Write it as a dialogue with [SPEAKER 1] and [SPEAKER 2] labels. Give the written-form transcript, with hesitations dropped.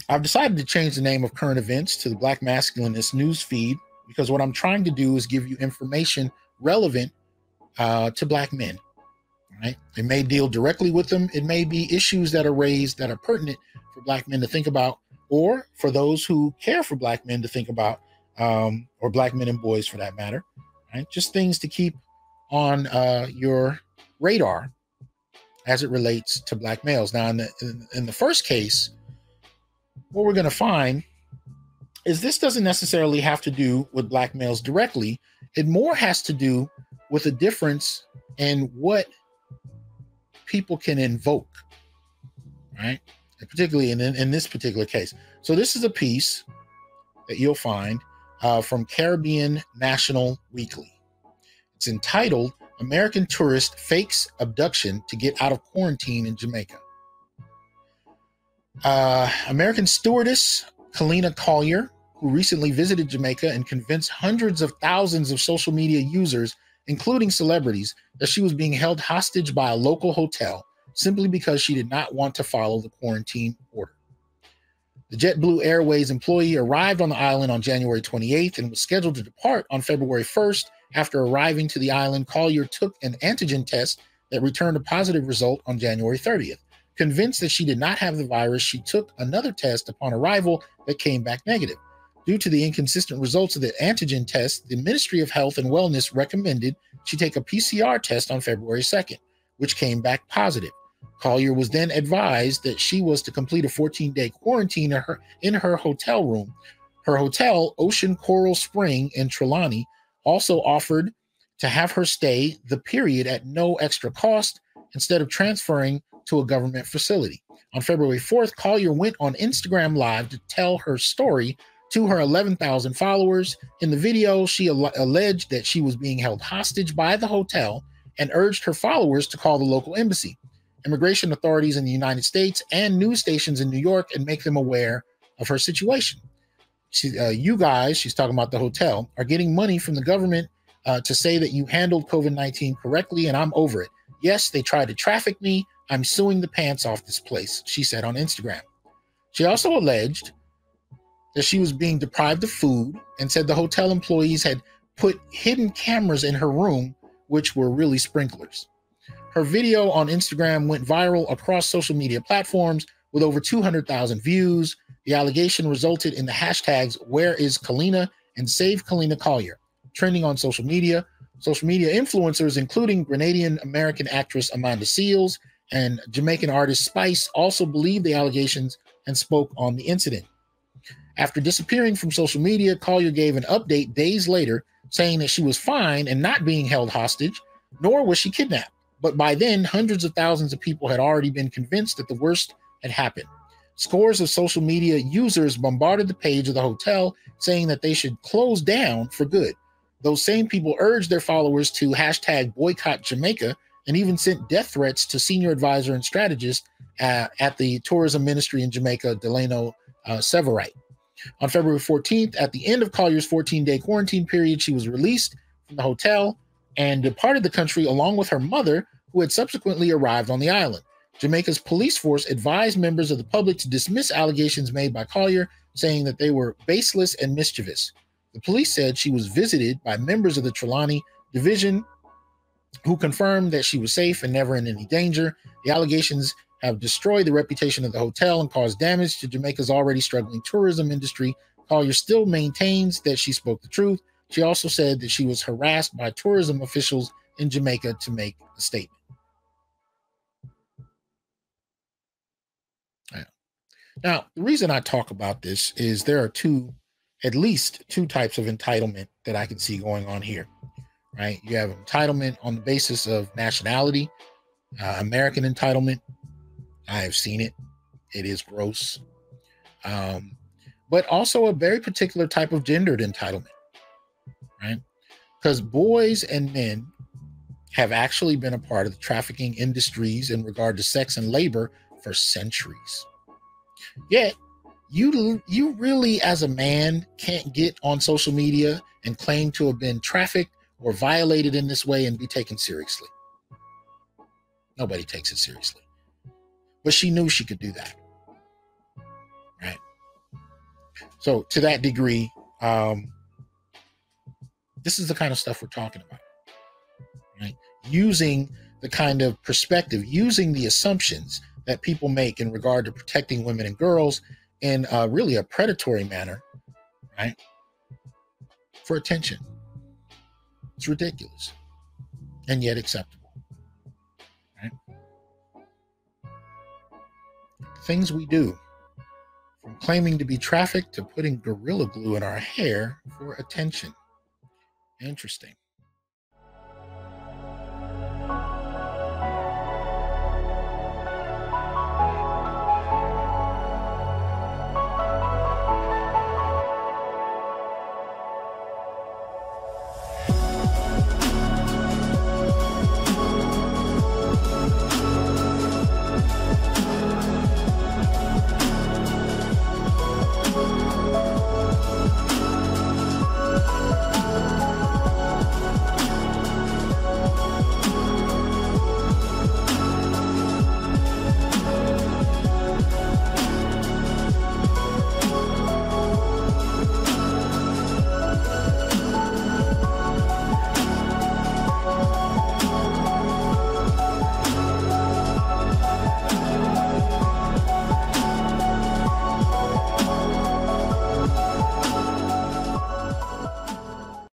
[SPEAKER 1] I've decided to change the name of current events to the Black Masculinist news feed because what I'm trying to do is give you information relevant to Black men. Right? It may deal directly with them. It may be issues that are raised that are pertinent for Black men to think about, or for those who care for Black men to think about, or Black men and boys for that matter. Right? Just things to keep on your radar as it relates to Black males. Now, in the first case, what we're going to find is this doesn't necessarily have to do with Black males directly. It more has to do with a difference in what people can invoke, right? And particularly in this particular case. So this is a piece that you'll find from Caribbean National Weekly. It's entitled American Tourist Fakes Abduction to Get Out of Quarantine in Jamaica. American stewardess Kalina Collier, who recently visited Jamaica and convinced hundreds of thousands of social media users, including celebrities, that she was being held hostage by a local hotel simply because she did not want to follow the quarantine order. The JetBlue Airways employee arrived on the island on January 28th and was scheduled to depart on February 1st. After arriving to the island, Collier took an antigen test that returned a positive result on January 30th. Convinced that she did not have the virus, she took another test upon arrival that came back negative. Due to the inconsistent results of the antigen test, the Ministry of Health and Wellness recommended she take a PCR test on February 2nd, which came back positive. Collier was then advised that she was to complete a 14-day quarantine in her hotel room. Her hotel, Ocean Coral Spring in Trelawney, also offered to have her stay the period at no extra cost instead of transferring to a government facility. On February 4th, Collier went on Instagram Live to tell her story to her 11,000 followers. In the video, she alleged that she was being held hostage by the hotel and urged her followers to call the local embassy, immigration authorities in the United States, and news stations in New York and make them aware of her situation. You guys, she's talking about the hotel, are getting money from the government to say that you handled COVID-19 correctly, and I'm over it. Yes, they tried to traffic me. I'm suing the pants off this place, she said on Instagram. She also alleged that she was being deprived of food and said the hotel employees had put hidden cameras in her room, which were really sprinklers. Her video on Instagram went viral across social media platforms with over 200,000 views. The allegation resulted in the hashtags Where is Kalina and Save Kalina Collier trending on social media. Social media influencers, including Grenadian American actress Amanda Seales and Jamaican artist Spice, also believed the allegations and spoke on the incident. After disappearing from social media, Collier gave an update days later saying that she was fine and not being held hostage, nor was she kidnapped. But by then, hundreds of thousands of people had already been convinced that the worst had happened. Scores of social media users bombarded the page of the hotel saying that they should close down for good. Those same people urged their followers to hashtag boycott Jamaica and even sent death threats to senior advisor and strategist at the tourism ministry in Jamaica, Delano Severite. On February 14th, at the end of Collier's 14-day quarantine period, she was released from the hotel and departed the country along with her mother, who had subsequently arrived on the island. Jamaica's police force advised members of the public to dismiss allegations made by Collier, saying that they were baseless and mischievous. The police said she was visited by members of the Trelawney Division, who confirmed that she was safe and never in any danger. The allegations have destroyed the reputation of the hotel and caused damage to Jamaica's already struggling tourism industry. Collier still maintains that she spoke the truth. She also said that she was harassed by tourism officials in Jamaica to make a statement. Now, the reason I talk about this is there are at least two types of entitlement that I can see going on here, right? You have entitlement on the basis of nationality, American entitlement. I have seen it. It is gross. But also a very particular type of gendered entitlement, right? Because boys and men have actually been a part of the trafficking industries in regard to sex and labor for centuries. Yet, you really, as a man, can't get on social media and claim to have been trafficked or violated in this way and be taken seriously. Nobody takes it seriously. But she knew she could do that, right? So to that degree, this is the kind of stuff we're talking about, right? Using the kind of perspective, using the assumptions that people make in regard to protecting women and girls in really a predatory manner, right? For attention. It's ridiculous and yet acceptable, right? Things we do, from claiming to be trafficked to putting Gorilla Glue in our hair for attention. Interesting.